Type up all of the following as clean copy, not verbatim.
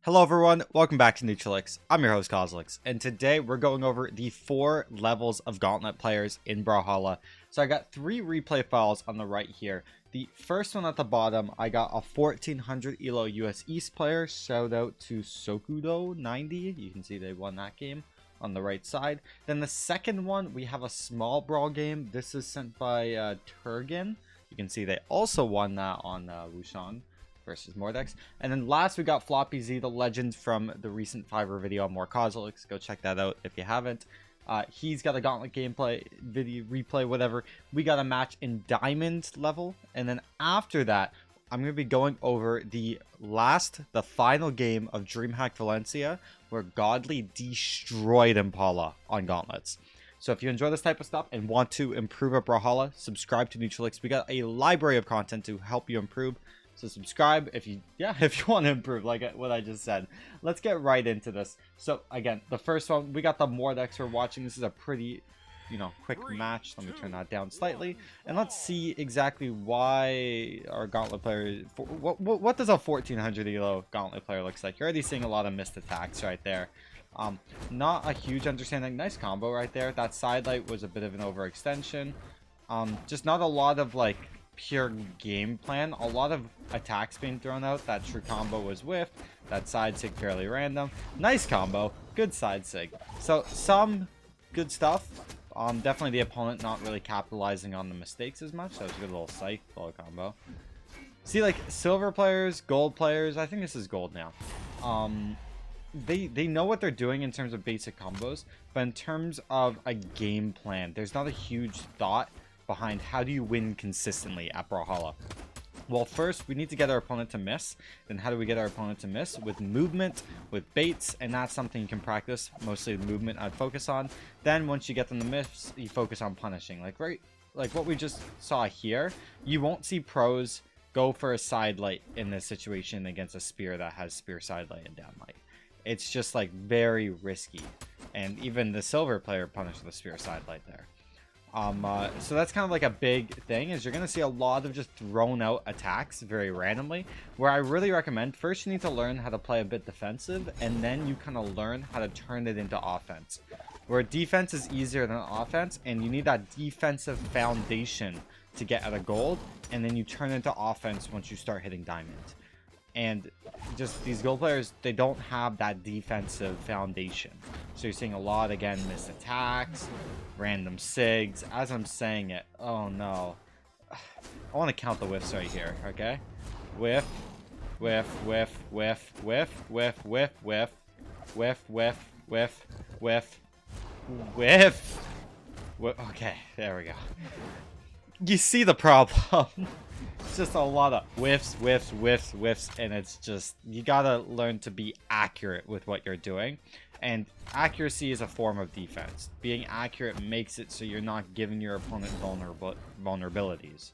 Hello everyone, welcome back to Cosolix. I'm your host Cosolix, and today we're going over the 4 levels of Gauntlet players in Brawlhalla. So I got 3 replay files on the right here. The first one at the bottom, I got a 1400 ELO US East player. Shout out to Sokudo90. You can see they won that game on the right side. Then the second one, we have a small brawl game. This is sent by Turgan. You can see they also won that on Wushan versus Mordex. And then last we got Floppy Z, the legend from the recent Fiverr video on more Cosolix. Go check that out if you haven't. He's got a Gauntlet gameplay, video, replay, whatever. We got a match in Diamond level. And then after that, I'm going to be going over the final game of DreamHack Valencia, where Godly destroyed Impala on Gauntlets. So if you enjoy this type of stuff and want to improve at Brawlhalla, subscribe to Cosolix. We got a library of content to help you improve. So subscribe if you want to improve, like what I just said. Let's get right into this. So again, the first one, we got the Mordex we're watching. This is a pretty, quick match. Let me turn that down slightly. And let's see exactly why our Gauntlet player, what does a 1400 ELO Gauntlet player looks like? You're already seeing a lot of missed attacks right there. Not a huge understanding. Nice combo right there. That sidelight was a bit of an overextension. Just not a lot of pure game plan. A lot of attacks being thrown out. That true combo was whiffed. That side sig fairly random. Nice combo. Good side sig. So some good stuff. Definitely the opponent not really capitalizing on the mistakes as much. That was a good little psych little combo. See, silver players, gold players. I think this is gold now. They know what they're doing in terms of basic combos, but in terms of a game plan, there's not a huge thought behind how do you win consistently at Brawlhalla. Well, first we need to get our opponent to miss. Then how do we get our opponent to miss? With movement, with baits, and that's something you can practice. Mostly the movement I'd focus on. Then once you get them to miss, you focus on punishing. Like what we just saw here, you won't see pros go for a side light in this situation against a spear that has spear side light and down light. It's just very risky. And even the silver player punished the spear side light there. So that's kind of a big thing, is you're going to see a lot of just thrown out attacks very randomly, where I really recommend first you need to learn how to play a bit defensive, and then you kind of learn how to turn it into offense, where defense is easier than offense, and you need that defensive foundation to get out of gold, and then you turn into offense once you start hitting diamond. And just these gold players, they don't have that defensive foundation. So you're seeing a lot, again, missed attacks, random sigs. As I'm saying it, oh no. I want to count the whiffs right here, okay? Whiff, whiff, whiff, whiff, whiff, whiff, whiff, whiff, whiff, whiff, whiff, whiff, whiff. Okay, there we go. You see the problem. It's just a lot of whiffs, whiffs, whiffs, whiffs, and it's just, you gotta learn to be accurate with what you're doing. And accuracy is a form of defense. Being accurate makes it so you're not giving your opponent vulnerabilities.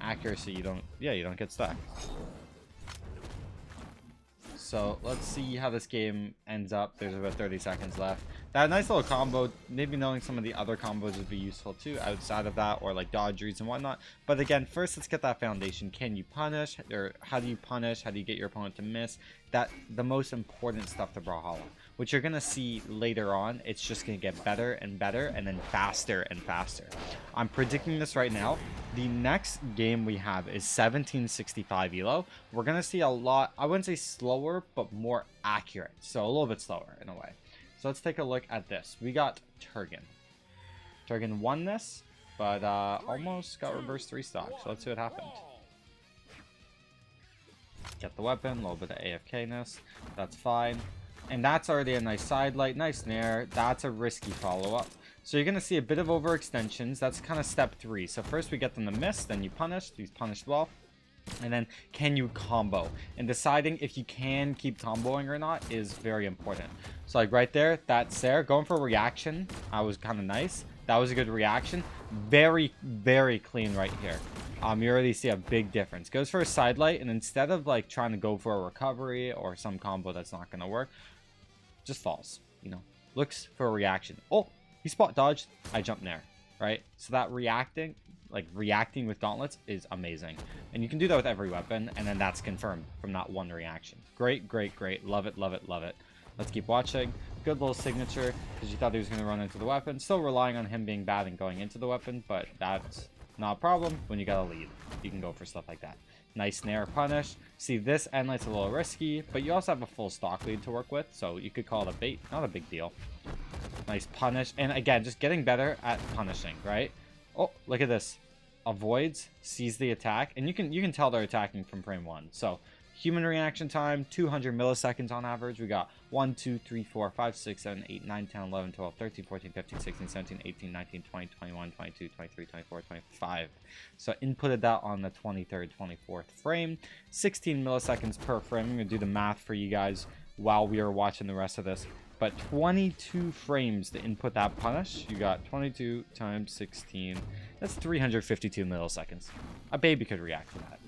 Accuracy, you don't get stuck. So let's see how this game ends up. There's about 30 seconds left. That nice little combo, maybe knowing some of the other combos would be useful too outside of that, or dodgeries and whatnot. But again, first let's get that foundation. Can you punish, or how do you punish? How do you get your opponent to miss? That the most important stuff to Brawlhalla, which you're gonna see later on. It's just gonna get better and better, and then faster and faster. I'm predicting this right now. The next game we have is 1765 ELO. We're gonna see a lot, I wouldn't say slower, but more accurate. So a little bit slower in a way. So let's take a look at this. We got Turgan. Turgan won this, but almost got reverse 3 stock. So let's see what happened. Get the weapon, a little bit of AFK-ness. That's fine. And that's already a nice side light, nice nair. That's a risky follow-up. So you're going to see a bit of overextensions. That's kind of step 3. So first we get them to miss, then you punish. These punished well. And then can you combo? And deciding if you can keep comboing or not is very important. So right there, that's there. Going for a reaction was kind of nice. That was a good reaction. Very, very clean right here. You already see a big difference. Goes for a side light, and instead of trying to go for a recovery or some combo that's not going to work, just falls. Looks for a reaction. Oh, he spot dodged. I jumped there, right? So that reacting, like reacting with gauntlets is amazing. And you can do that with every weapon, and then that's confirmed from that one reaction. Great, great, great. Love it, love it, love it. Let's keep watching. Good little signature, because you thought he was going to run into the weapon. Still relying on him being bad and going into the weapon, but that's not a problem when you got a lead. You can go for stuff like that. Nice snare punish. See, this end light's a little risky, but you also have a full stock lead to work with, so you could call it a bait. Not a big deal. Nice punish. And again, just getting better at punishing, right? Oh, look at this. Avoids, sees the attack, and you can tell they're attacking from frame 1. So human reaction time, 200 milliseconds on average. We got 1, 2, 3, 4, 5, 6, 7, 8, 9, 10, 11, 12, 13, 14, 15, 16, 17, 18, 19, 20, 21, 22, 23, 24, 25. So inputted that on the 23rd, 24th frame. 16 milliseconds per frame. I'm going to do the math for you guys while we are watching the rest of this. But 22 frames to input that punish. You got 22 times 16. That's 352 milliseconds. A baby could react to that.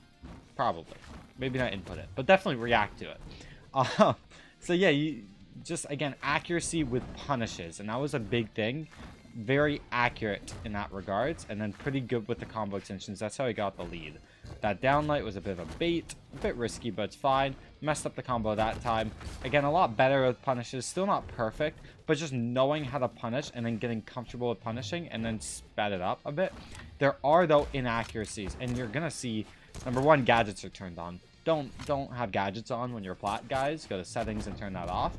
Probably. Maybe not input it, but definitely react to it. So yeah, you just, again, accuracy with punishes. And that was a big thing. Very accurate in that regards. And then pretty good with the combo extensions. That's how he got the lead. That downlight was a bit of a bait. A bit risky, but it's fine. Messed up the combo that time. Again, a lot better with punishes. Still not perfect, but just knowing how to punish and then getting comfortable with punishing and then sped it up a bit. There are, though, inaccuracies. And you're going to see, number one, gadgets are turned on. Don't have gadgets on when you're plat, guys. Go to settings and turn that off.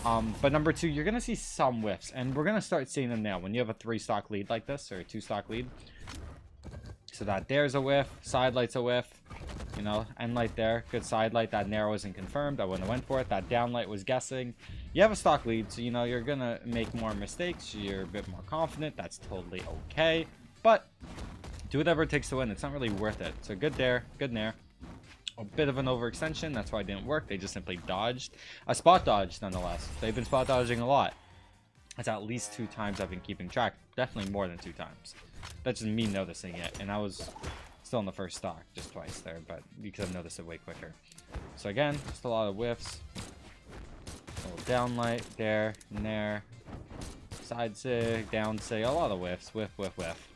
But number two, you're going to see some whiffs. And we're going to start seeing them now. When you have a 3-stock lead like this, or a 2-stock lead. So that there's a whiff. Side light's a whiff. You know, end light there. Good side light. That narrow isn't confirmed. I wouldn't have went for it. That down light was guessing. You have a stock lead, so you know you're going to make more mistakes. You're a bit more confident. That's totally okay. But do whatever it takes to win. It's not really worth it. So good there. Good nair. A bit of an overextension. That's why it didn't work. They just simply dodged. A spot dodge, nonetheless. They've been spot dodging a lot. That's at least 2 times I've been keeping track. Definitely more than 2 times. That's just me noticing it. And I was still in the first stock. Just twice there. But because I've noticed it way quicker. So again, just a lot of whiffs. A little down light there. And there. Side sig. Down sig. A lot of whiffs. Whiff, whiff, whiff.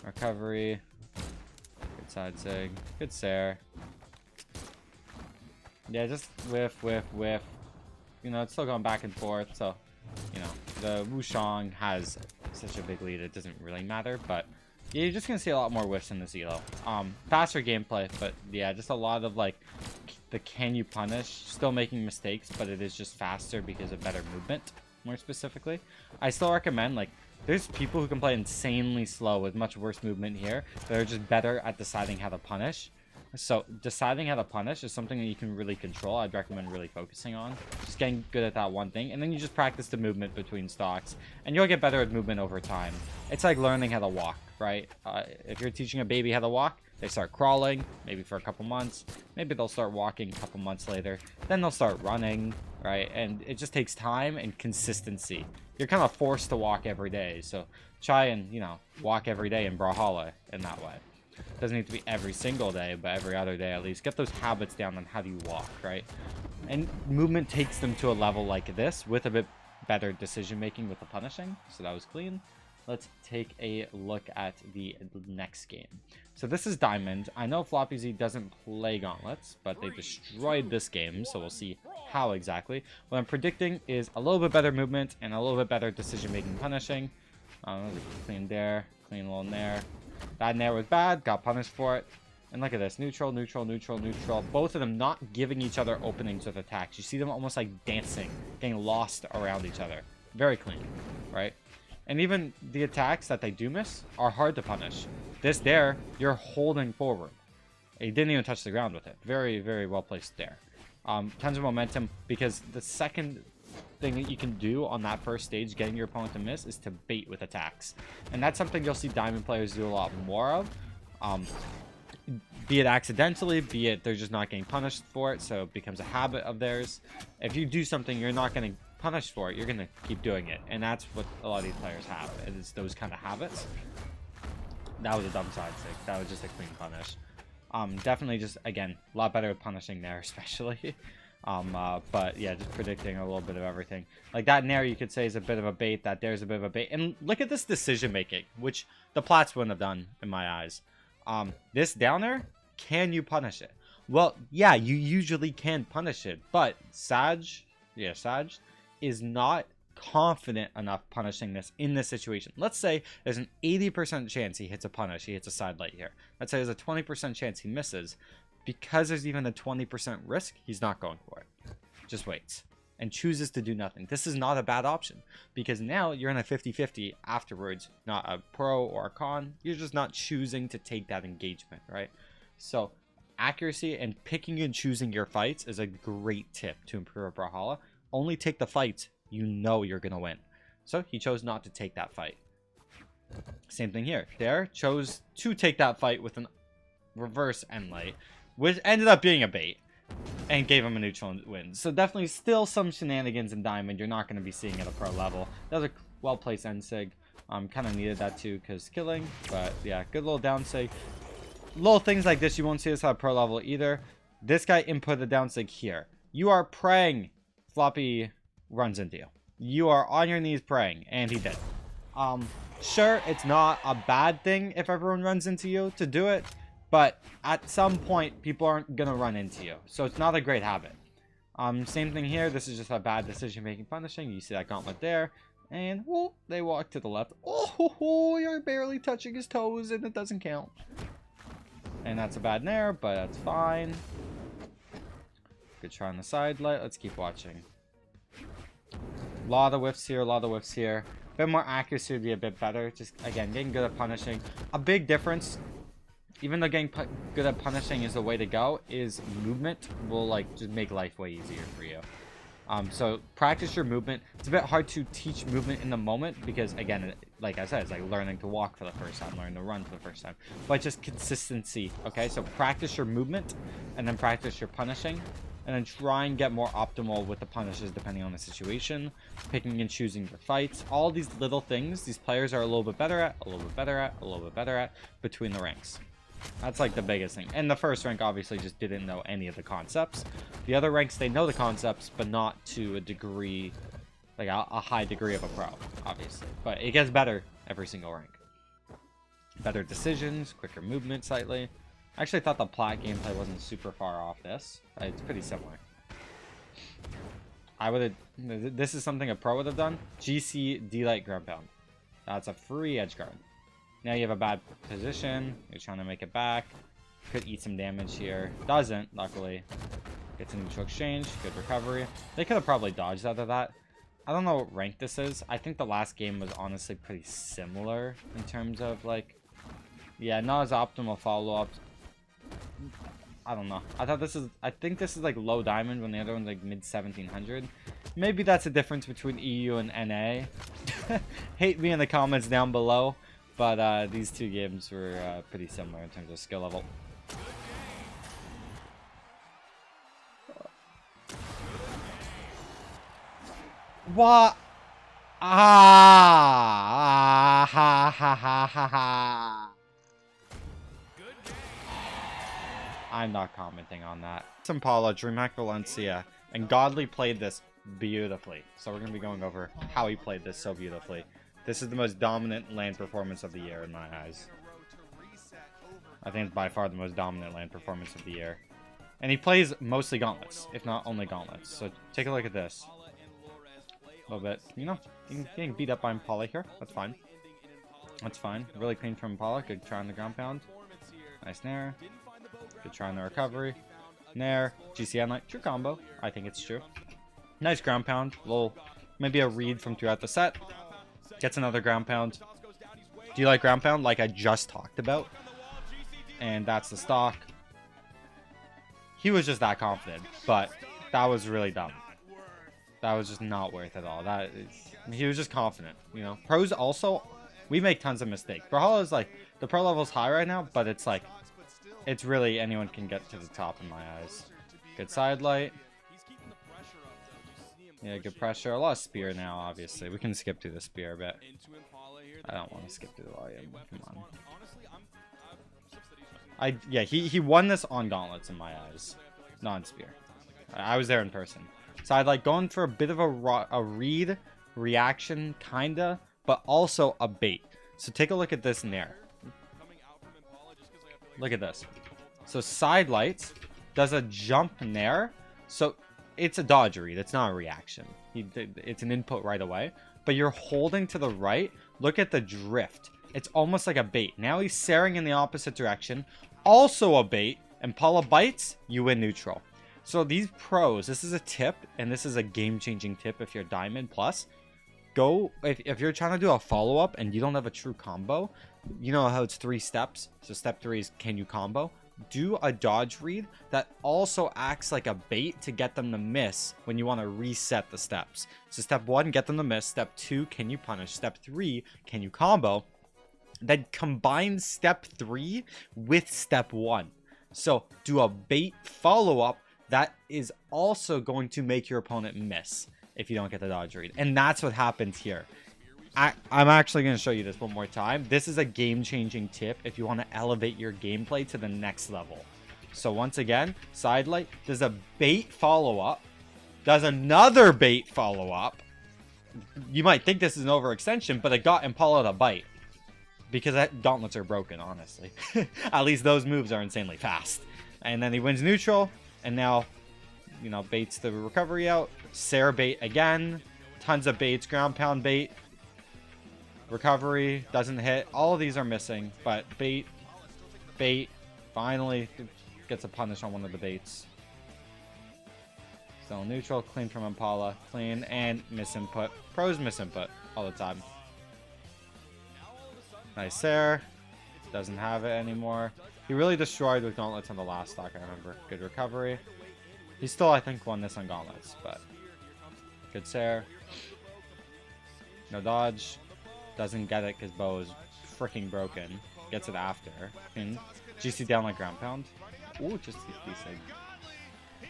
Recovery. Good side sig. Good Sare. Yeah, just whiff, whiff, whiff. You know, it's still going back and forth, so, you know, the Wushang has such a big lead, it doesn't really matter, but yeah, you're just going to see a lot more whiffs in this elo. Faster gameplay, but yeah, just a lot of, like, the can you punish, still making mistakes, but it is just faster because of better movement, more specifically. I still recommend, like, there's people who can play insanely slow with much worse movement here that are just better at deciding how to punish. So deciding how to punish is something that you can really control. I'd recommend really focusing on. Just getting good at that one thing. And then you just practice the movement between stocks. And you'll get better at movement over time. It's like learning how to walk, right? If you're teaching a baby how to walk, they start crawling, maybe for a couple months. Maybe they'll start walking a couple months later. Then they'll start running, right? And it just takes time and consistency. You're kind of forced to walk every day. So try and, you know, walk every day in Brawlhalla in that way. Doesn't need to be every single day, but every other day at least. Get those habits down on how do you walk, right? And movement takes them to a level like this with a bit better decision making with the punishing. So that was clean. Let's take a look at the next game. So this is Diamond. I know Floppy Z doesn't play Gauntlets, but they destroyed this game, so we'll see how exactly. What I'm predicting is a little bit better movement and a little bit better decision making punishing. Clean there, clean little nair. That nair was bad, got punished for it. And look at this, neutral, neutral, neutral, neutral. Both of them not giving each other openings with attacks. You see them almost like dancing, getting lost around each other. Very clean, right? And even the attacks that they do miss are hard to punish. This there, you're holding forward. He didn't even touch the ground with it. Very, very well placed there. Tons of momentum, because the second thing that you can do on that first stage, getting your opponent to miss, is to bait with attacks. And that's something you'll see Diamond players do a lot more of. Be it accidentally, be it they're just not getting punished for it, so it becomes a habit of theirs. If you do something you're not getting punished for it, you're going to keep doing it. And that's what a lot of these players have. It's those kind of habits. That was a dumb side stick. That was just a clean punish. Definitely just, again, a lot better at punishing there, especially. But yeah, just predicting a little bit of everything. Like that Nair, you could say, is a bit of a bait. That there's a bit of a bait. And look at this decision making, which the Plats wouldn't have done in my eyes. This down air, can you punish it? Well, yeah, you usually can punish it, but Sag is not confident enough punishing this in this situation. Let's say there's an 80% chance he hits a punish, he hits a side light here. Let's say there's a 20% chance he misses. Because there's even a 20% risk, he's not going for it. Just waits and chooses to do nothing. This is not a bad option because now you're in a 50-50 afterwards, not a pro or a con. You're just not choosing to take that engagement, right? So accuracy and picking and choosing your fights is a great tip to improve Brawlhalla. Only take the fights you know you're going to win. So he chose not to take that fight. Same thing here. There chose to take that fight with an reverse end light, which ended up being a bait and gave him a neutral win. So definitely still some shenanigans in Diamond you're not going to be seeing at a pro level. That was a well-placed end sig. Kind of needed that too because killing. But yeah, good little down sig. Little things like this you won't see this at a pro level either. This guy input the down sig here. You are praying Floppy runs into you. You are on your knees praying, and he did. Sure, it's not a bad thing if everyone runs into you to do it, but at some point people aren't gonna run into you, so it's not a great habit. Same thing here. This is just a bad decision making punishing. You see that gauntlet there, and whoa, they walk to the left. Oh, you're barely touching his toes and it doesn't count. And that's a bad nair, but that's fine. Good try on the side light. Let's keep watching. A lot of whiffs here, a lot of whiffs here. A bit more accuracy would be a bit better. Just, again, getting good at punishing. A big difference, even though getting good at punishing is the way to go, is movement will, like, just make life way easier for you. So practice your movement. It's a bit hard to teach movement in the moment because, again, like I said, it's like learning to walk for the first time, learning to run for the first time. But just consistency, okay? So practice your movement and then practice your punishing. And then try and get more optimal with the punishes depending on the situation. Picking and choosing your fights. All these little things these players are a little bit better at, a little bit better at, a little bit better at between the ranks. That's like the biggest thing. And the first rank obviously just didn't know any of the concepts. The other ranks, they know the concepts, but not to a degree, like a high degree of a pro, obviously. But it gets better every single rank. Better decisions, quicker movement slightly. I actually thought the plat gameplay wasn't super far off this. It's pretty similar. I would have... This is something a pro would have done. GC D-Light ground pound. That's a free edge guard. Now you have a bad position. You're trying to make it back. Could eat some damage here. Doesn't, luckily. Gets a neutral exchange. Good recovery. They could have probably dodged out of that. I don't know what rank this is. I think the last game was honestly pretty similar in terms of, like... Yeah, not as optimal follow-ups. I don't know. I think this is like low diamond when the other one's like mid 1700. Maybe that's a difference between EU and NA. Hate me in the comments down below, but these two games were pretty similar in terms of skill level. What? Ha ha ha ha ha. I'm not commenting on that. Impala, DreamHack Valencia, and Godly played this beautifully. So we're going to be going over how he played this so beautifully. This is the most dominant lane performance of the year in my eyes. I think it's by far the most dominant lane performance of the year. And he plays mostly gauntlets, if not only gauntlets. So take a look at this. A little bit, you know, getting beat up by Impala here. That's fine. That's fine. Really clean from Impala. Good try on the ground pound. Nice nair. Good try on the recovery. Nair. GCN like true combo. I think it's true. Nice ground pound. Little, maybe a read from throughout the set. Gets another ground pound. Do you like ground pound? Like I just talked about. And that's the stock. He was just that confident, but that was really dumb. That was just not worth it all. He was just confident, you know. Pros also, we make tons of mistakes. Brawlhalla is like, the pro level's high right now, but it's like, it's really anyone can get to the top in my eyes. Good side light. Yeah, good pressure. A lot of spear now, obviously. We can skip through the spear a bit. I don't want to skip through the volume. Come on. Yeah, he won this on gauntlets in my eyes. Not on spear. I was there in person. Side light going for a bit of a read, reaction, kinda, but also a bait. So take a look at this nair. Look at this. So side lights does a jump nair. So it's a dodge read. It's not a reaction. It's an input right away. But you're holding to the right. Look at the drift. It's almost like a bait. Now he's saring in the opposite direction. Also a bait. And Paula bites, you win neutral. So these pros, this is a tip. And this is a game-changing tip if you're Diamond Plus. Go, if you're trying to do a follow-up and you don't have a true combo, you know how it's 3 steps. So step 3 is, can you combo? Do a dodge read that also acts like a bait to get them to miss when you want to reset the steps. So step 1, get them to miss. Step 2, can you punish? Step 3, can you combo? Then combine step 3 with step 1. So do a bait follow-up that is also going to make your opponent miss if you don't get the dodge read. And that's what happens here. I'm actually going to show you this one more time. This is a game-changing tip if you want to elevate your gameplay to the next level. So once again, side light does a bait follow-up, does another bait follow-up. You might think this is an overextension, but it got Impala to bite. Because gauntlets are broken, honestly. At least those moves are insanely fast. And then he wins neutral, and now, you know, baits the recovery out. Sarah bait again. Tons of baits. Ground pound bait. Recovery doesn't hit. All of these are missing, but bait, finally gets a punish on one of the baits. Still neutral, clean from Impala, clean, and misinput. Pros misinput all the time. Nice there. Doesn't have it anymore. He really destroyed with gauntlets on the last stock, I remember. Good recovery. He still, I think, won this on gauntlets, but good Sarah. No dodge. Doesn't get it because Bo is freaking broken. Gets it after. And GC down like ground pound. Ooh, just decent.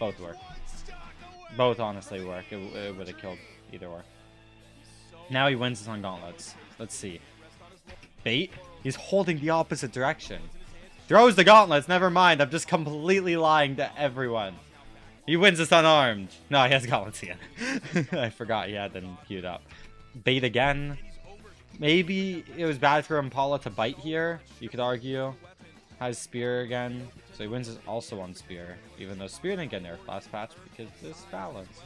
Both work. Both honestly work. It would have killed either or. Now he wins this on gauntlets. Let's see. Bait. He's holding the opposite direction. Throws the gauntlets. Never mind. I'm just completely lying to everyone. He wins this unarmed. No, he has gauntlets again. I forgot he had them queued up. Bait again. Maybe it was bad for Impala to bite here. You could argue. Has spear again. So he wins also on spear. Even though spear didn't get nerfed last patch because this balance.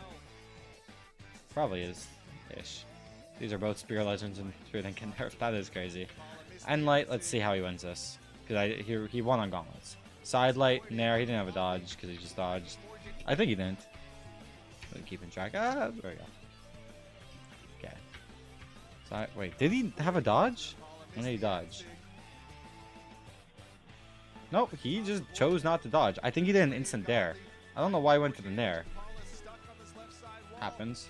Probably is ish. These are both spear legends and spear didn't get nerfed. That is crazy. End light. Let's see how he wins this. Because he won on gauntlets. Side light. Nair. He didn't have a dodge because he just dodged. I think he didn't. Keeping track. Ah, there we go. Wait, did he have a dodge? When did he dodge? Nope, he just chose not to dodge. I think he did an instant dare. I don't know why he went to the nair. Happens.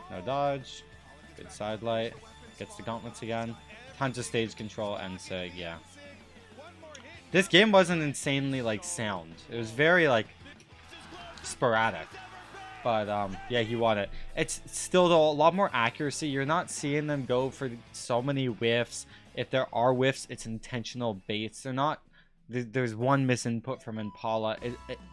No dodge. Good side light. Gets the gauntlets again. Tons of stage control and Sig, yeah. This game wasn't insanely, like, sound. It was very, like, sporadic. But, yeah, he won it. It's still, though, a lot more accuracy. You're not seeing them go for so many whiffs. If there are whiffs, it's intentional baits. They're not... There's one misinput from Impala.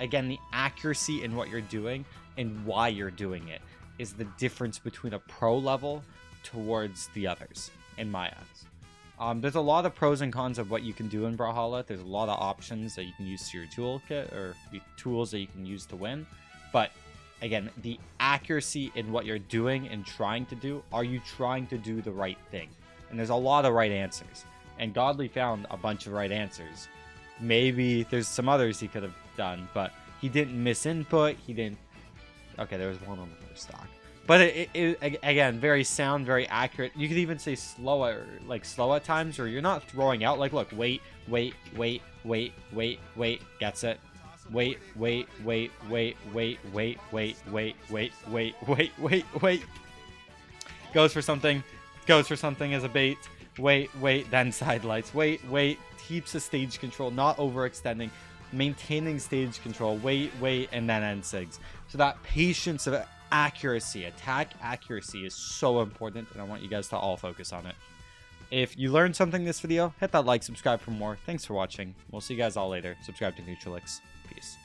Again, the accuracy in what you're doing and why you're doing it is the difference between a pro level towards the others, in my eyes. There's a lot of pros and cons of what you can do in Brawlhalla. There's a lot of options that you can use to your toolkit, or tools that you can use to win. But... again, the accuracy in what you're doing and trying to do. Are you trying to do the right thing? And there's a lot of right answers. And Godly found a bunch of right answers. Maybe there's some others he could have done, but he didn't miss input. He didn't... okay, there was one on the first stock. But again, very sound, very accurate. You could even say slower, like slow at times, or you're not throwing out. Like, look, wait, gets it. Wait. Goes for something as a bait. Wait, then side lights. Wait. Keeps the stage control, not overextending. Maintaining stage control. Wait, and then end sigs. So that patience of accuracy, attack accuracy is so important, and I want you guys to all focus on it. If you learned something in this video, hit that like, subscribe for more. Thanks for watching. We'll see you guys all later. Subscribe to Cosolix. Peace.